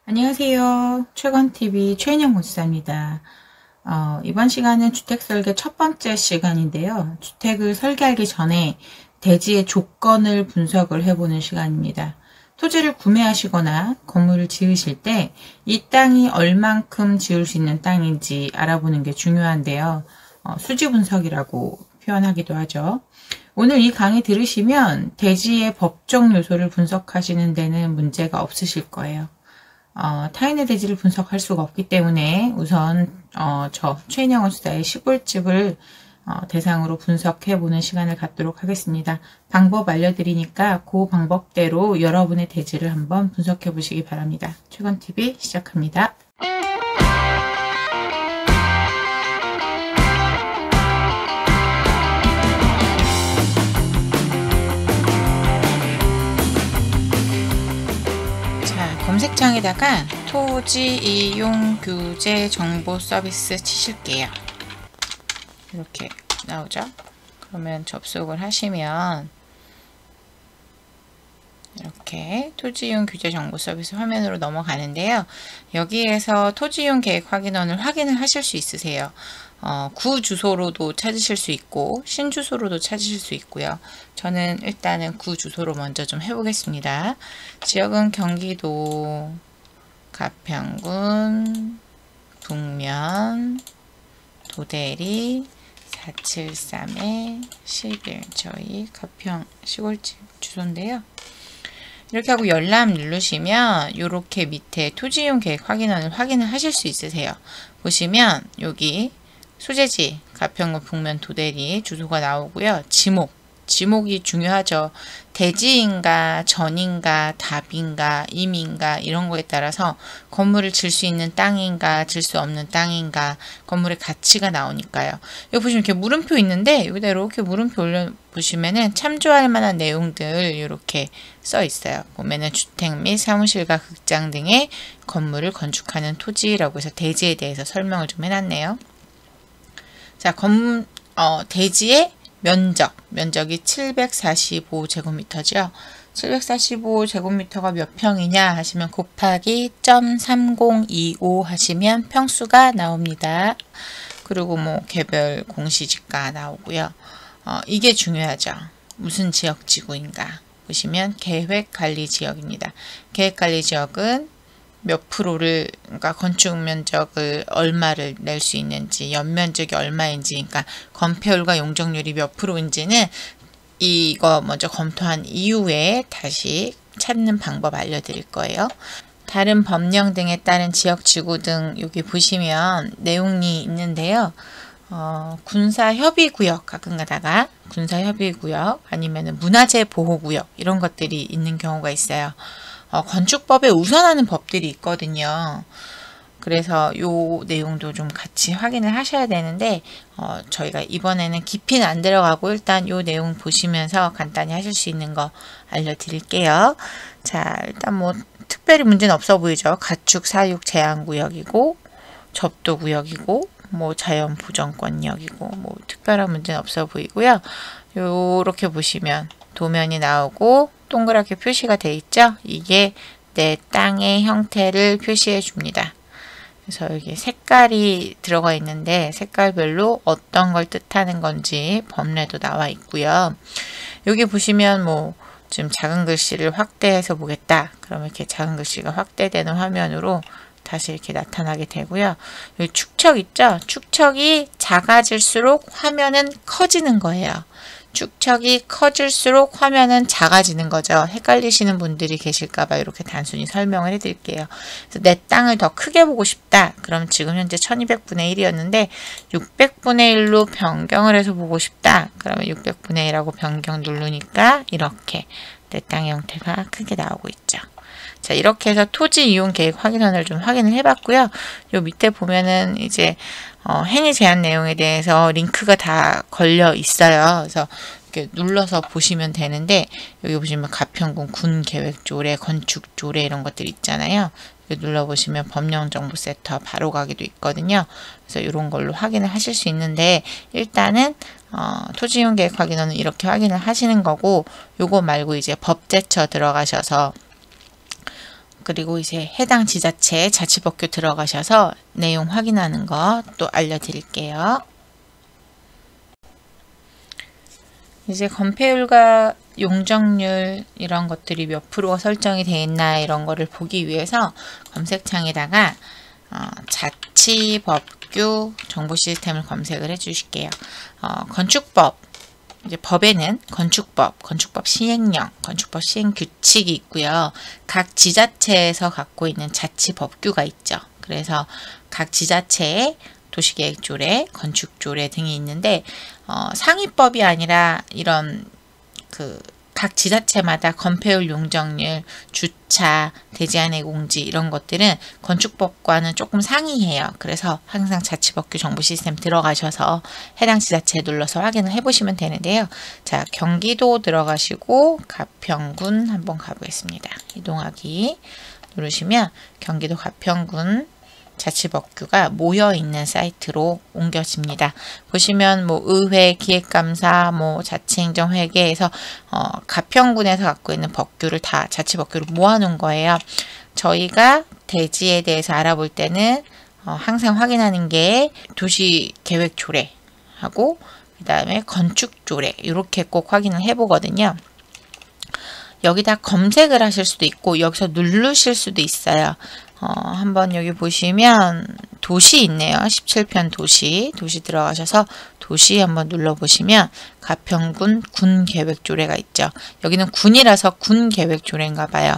안녕하세요. 최건TV 최인영 건축사입니다. 이번 시간은 주택설계 첫 번째 시간인데요. 주택을 설계하기 전에 대지의 조건을 분석을 해보는 시간입니다. 토지를 구매하시거나 건물을 지으실 때 이 땅이 얼만큼 지을 수 있는 땅인지 알아보는 게 중요한데요. 수지 분석이라고 표현하기도 하죠. 오늘 이 강의 들으시면 대지의 법적 요소를 분석하시는 데는 문제가 없으실 거예요. 타인의 대지를 분석할 수가 없기 때문에 우선 저 최인영 건축사의 시골집을 대상으로 분석해보는 시간을 갖도록 하겠습니다. 방법 알려드리니까 그 방법대로 여러분의 대지를 한번 분석해 보시기 바랍니다. 최건TV 시작합니다. 검색창에다가 토지 이용 규제 정보 서비스 치실게요. 이렇게 나오죠. 그러면 접속을 하시면 이렇게 토지 이용 규제 정보 서비스 화면으로 넘어가는데요. 여기에서 토지 이용 계획 확인원을 확인을 하실 수 있으세요. 구 주소로도 찾으실 수 있고 신주소로도 찾으실 수 있고요. 저는 일단은 구 주소로 먼저 좀 해보겠습니다. 지역은 경기도 가평군 북면 도대리 473-11 저희 가평 시골집 주소인데요. 이렇게 하고 열람 누르시면 이렇게 밑에 토지 이용 계획 확인원을 확인을 하실 수 있으세요. 보시면 여기 소재지 가평군 북면 도대리 주소가 나오고요. 지목이 중요하죠. 대지인가 전인가 답인가 임인가 이런 거에 따라서 건물을 질 수 있는 땅인가 질 수 없는 땅인가 건물의 가치가 나오니까요. 여기 보시면 이렇게 물음표 있는데 여기다 이렇게 물음표 올려보시면은 참조할 만한 내용들 이렇게 써 있어요. 보면은 주택 및 사무실과 극장 등의 건물을 건축하는 토지라고 해서 대지에 대해서 설명을 좀 해놨네요. 자, 대지의 면적이 745제곱미터죠. 745제곱미터가 몇 평이냐 하시면 곱하기 0.3025 하시면 평수가 나옵니다. 그리고 뭐 개별 공시지가 나오고요. 이게 중요하죠. 무슨 지역 지구인가 보시면 계획관리지역입니다. 계획관리지역은 몇 프로를, 그러니까 건축 면적을 얼마를 낼 수 있는지, 연면적이 얼마인지, 그러니까 건폐율과 용적률이 몇 프로인지는 이거 먼저 검토한 이후에 다시 찾는 방법 알려드릴 거예요. 다른 법령 등에 따른 지역지구 등 여기 보시면 내용이 있는데요. 군사협의구역 가끔 가다가 군사협의구역 아니면 문화재 보호구역 이런 것들이 있는 경우가 있어요. 건축법에 우선하는 법들이 있거든요. 그래서 요 내용도 좀 같이 확인을 하셔야 되는데 저희가 이번에는 깊이는 안 들어가고 일단 요 내용 보시면서 간단히 하실 수 있는 거 알려드릴게요. 자, 일단 뭐 특별히 문제는 없어 보이죠. 가축 사육 제한구역이고 접도구역이고 뭐 자연보전권역이고 뭐 특별한 문제는 없어 보이고요. 요렇게 보시면 도면이 나오고 동그랗게 표시가 되어 있죠. 이게 내 땅의 형태를 표시해 줍니다. 그래서 여기 색깔이 들어가 있는데 색깔별로 어떤 걸 뜻하는 건지 법례도 나와 있고요. 여기 보시면 뭐 지금 작은 글씨를 확대해서 보겠다. 그러면 이렇게 작은 글씨가 확대되는 화면으로 다시 이렇게 나타나게 되고요. 여기 축척 있죠? 축척이 작아질수록 화면은 커지는 거예요. 축척이 커질수록 화면은 작아지는 거죠. 헷갈리시는 분들이 계실까봐 이렇게 단순히 설명을 해드릴게요. 그래서 내 땅을 더 크게 보고 싶다. 그럼 지금 현재 1200분의 1이었는데 600분의 1로 변경을 해서 보고 싶다. 그러면 600분의 1하고 변경 누르니까 이렇게 내 땅의 형태가 크게 나오고 있죠. 자, 이렇게 해서 토지 이용 계획 확인원을 좀 확인을 해봤고요. 요 밑에 보면은 이제 행위 제한 내용에 대해서 링크가 다 걸려 있어요. 그래서 이렇게 눌러서 보시면 되는데 여기 보시면 가평군 군계획조례, 건축조례 이런 것들 있잖아요. 여기 눌러보시면 법령정보센터 바로 가기도 있거든요. 그래서 이런 걸로 확인을 하실 수 있는데 일단은 토지 이용 계획 확인원은 이렇게 확인을 하시는 거고 요거 말고 이제 법제처 들어가셔서 그리고 이제 해당 지자체 자치법규 들어가셔서 내용 확인하는 거 또 알려드릴게요. 이제 건폐율과 용적률 이런 것들이 몇 프로가 설정이 되어 있나 이런 거를 보기 위해서 검색창에다가 자치법규 정보 시스템을 검색을 해 주실게요. 건축법, 이제 법에는 건축법 시행령, 건축법 시행 규칙이 있고요. 각 지자체에서 갖고 있는 자치법규가 있죠. 그래서 각 지자체에 도시계획조례, 건축조례 등이 있는데 상위법이 아니라 이런 각 지자체마다 건폐율, 용적률, 주차, 대지안의 공지 이런 것들은 건축법과는 조금 상이해요. 그래서 항상 자치법규 정보 시스템 들어가셔서 해당 지자체 눌러서 확인을 해보시면 되는데요. 자, 경기도 들어가시고 가평군 한번 가보겠습니다. 이동하기 누르시면 경기도 가평군 자치법규가 모여있는 사이트로 옮겨집니다. 보시면 뭐 의회, 기획감사, 뭐 자치행정회계에서 가평군에서 갖고 있는 법규를 다 자치법규로 모아놓은 거예요. 저희가 대지에 대해서 알아볼 때는 항상 확인하는 게 도시계획조례하고 그 다음에 건축조례 이렇게 꼭 확인을 해보거든요. 여기다 검색을 하실 수도 있고 여기서 누르실 수도 있어요. 한번 여기 보시면 도시 있네요. 17편 도시 들어가셔서 도시 한번 눌러보시면 가평군 군계획조례가 있죠. 여기는 군이라서 군계획조례인가 봐요.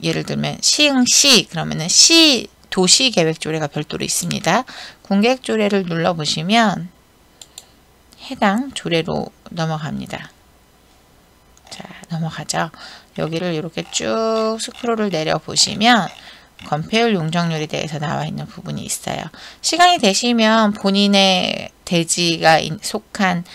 예를 들면 시흥시 그러면은 시 도시계획조례가 별도로 있습니다. 군계획조례를 눌러보시면 해당 조례로 넘어갑니다. 자, 넘어가죠. 여기를 이렇게 쭉 스크롤을 내려보시면 건폐율, 용적률에 대해서 나와 있는 부분이 있어요. 시간이 되시면 본인의 대지가 속한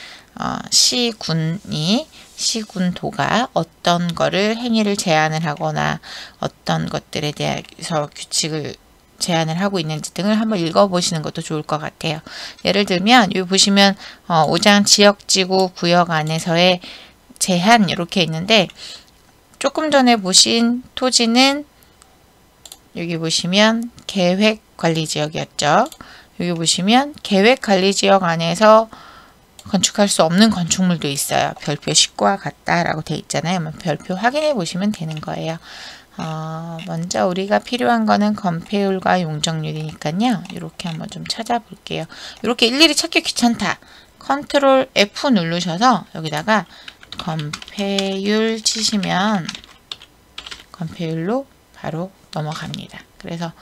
시군도가 어떤 거를 행위를 제한을 하거나 어떤 것들에 대해서 규칙을 제한을 하고 있는지 등을 한번 읽어보시는 것도 좋을 것 같아요. 예를 들면 여기 보시면 5장 지역지구 구역 안에서의 제한 이렇게 있는데 조금 전에 보신 토지는 여기 보시면 계획관리지역이었죠. 여기 보시면 계획관리지역 안에서 건축할 수 없는 건축물도 있어요. 별표 10과 같다라고 되어 있잖아요. 별표 확인해 보시면 되는 거예요. 먼저 우리가 필요한 거는 건폐율과 용적률이니까요. 이렇게 한번 좀 찾아볼게요. 이렇게 일일이 찾기 귀찮다. 컨트롤 F 누르셔서 여기다가 건폐율 치시면 건폐율로 바로 넘어갑니다. 그래서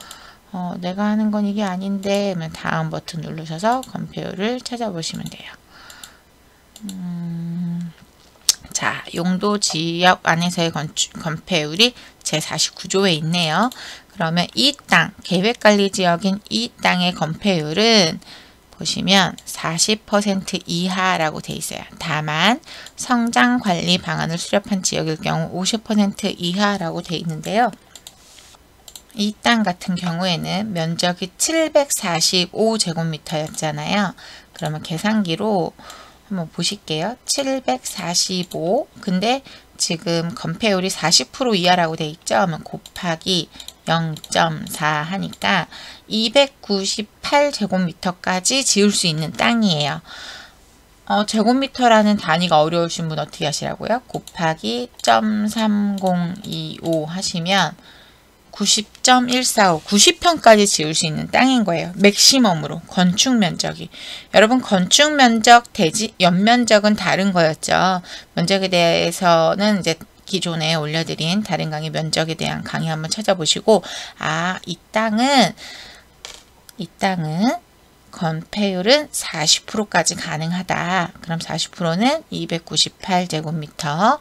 내가 하는 건 이게 아닌데 다음 버튼 누르셔서 건폐율을 찾아보시면 돼요. 자, 용도 지역 안에서의 건폐율이 제49조에 있네요. 그러면 이 땅, 계획관리지역인 이 땅의 건폐율은 보시면 40% 이하라고 돼 있어요. 다만 성장관리 방안을 수립한 지역일 경우 50% 이하라고 돼 있는데요. 이 땅 같은 경우에는 면적이 745제곱미터였잖아요. 그러면 계산기로 한번 보실게요. 745. 근데 지금 건폐율이 40% 이하라고 돼 있죠. 그러면 곱하기 0.4 하니까 298제곱미터까지 지을 수 있는 땅이에요. 제곱미터라는 단위가 어려우신 분 어떻게 하시라고요? 곱하기 0.3025 하시면 90.145, 90평까지 지을 수 있는 땅인 거예요. 맥시멈으로 건축 면적이. 여러분 건축 면적, 대지 연면적은 다른 거였죠. 면적에 대해서는 이제 기존에 올려드린 다른 강의 면적에 대한 강의 한번 찾아보시고 이 땅은 건폐율은 40%까지 가능하다. 그럼 40%는 298제곱미터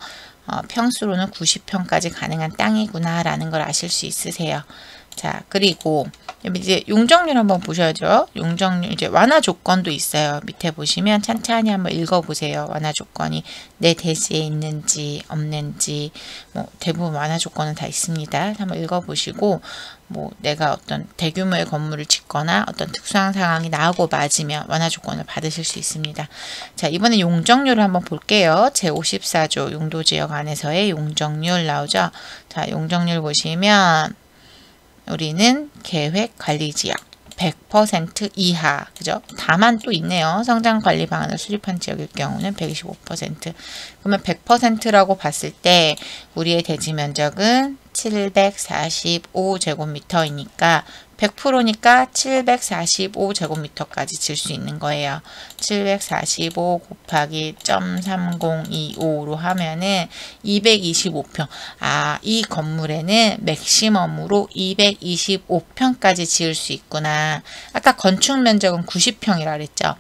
평수로는 90평까지 가능한 땅이구나 라는 걸 아실 수 있으세요. 자, 그리고 이제 용적률 한번 보셔야죠. 용적률 이제 완화 조건도 있어요. 밑에 보시면 찬찬히 한번 읽어보세요. 완화 조건이 내 대지에 있는지 없는지 뭐 대부분 완화 조건은 다 있습니다. 한번 읽어보시고 뭐 내가 어떤 대규모의 건물을 짓거나 어떤 특수한 상황이 나오고 맞으면 완화 조건을 받으실 수 있습니다. 자, 이번에 용적률을 한번 볼게요. 제54조 용도지역 안에서의 용적률 나오죠. 자, 용적률 보시면 우리는 계획관리지역 100% 이하, 그죠? 다만 또 있네요. 성장관리 방안을 수립한 지역일 경우는 125%. 그러면 100%라고 봤을 때 우리의 대지 면적은 745제곱미터이니까 100%니까 745제곱미터까지 질 수 있는 거예요. 745 곱하기 0.3025로 하면은 225평. 아, 이 건물에는 맥시멈으로 225평까지 지을 수 있구나. 아까 건축 면적은 90평이라 그랬죠.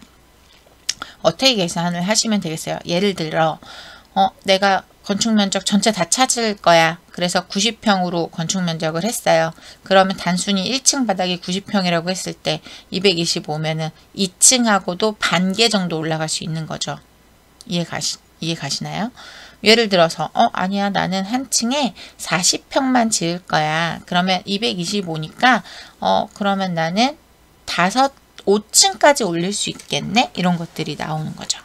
어떻게 계산을 하시면 되겠어요? 예를 들어 내가 건축 면적 전체 다 찾을 거야. 그래서 90평으로 건축 면적을 했어요. 그러면 단순히 1층 바닥이 90평이라고 했을 때 225면은 2층하고도 반 개 정도 올라갈 수 있는 거죠. 이해 가시나요? 예를 들어서 아니야, 나는 한 층에 40평만 지을 거야. 그러면 225니까 그러면 나는 5층까지 올릴 수 있겠네? 이런 것들이 나오는 거죠.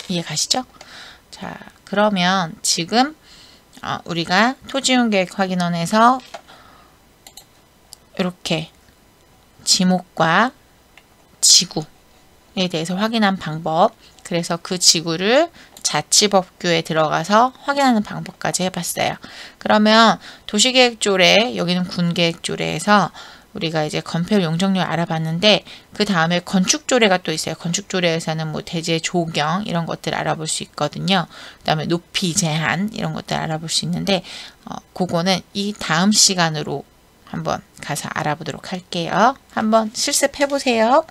이해 가시죠? 자, 그러면 지금 우리가 토지용계획확인원에서 이렇게 지목과 지구에 대해서 확인한 방법, 그래서 그 지구를 자치법규에 들어가서 확인하는 방법까지 해봤어요. 그러면 도시계획조례, 여기는 군계획조례에서 우리가 이제 건폐율 용적률 알아봤는데 그 다음에 건축조례가 또 있어요. 건축조례에서는 뭐 대지의 조경 이런 것들 알아볼 수 있거든요. 그 다음에 높이 제한 이런 것들 알아볼 수 있는데 그거는 이 다음 시간으로 한번 가서 알아보도록 할게요. 한번 실습해 보세요.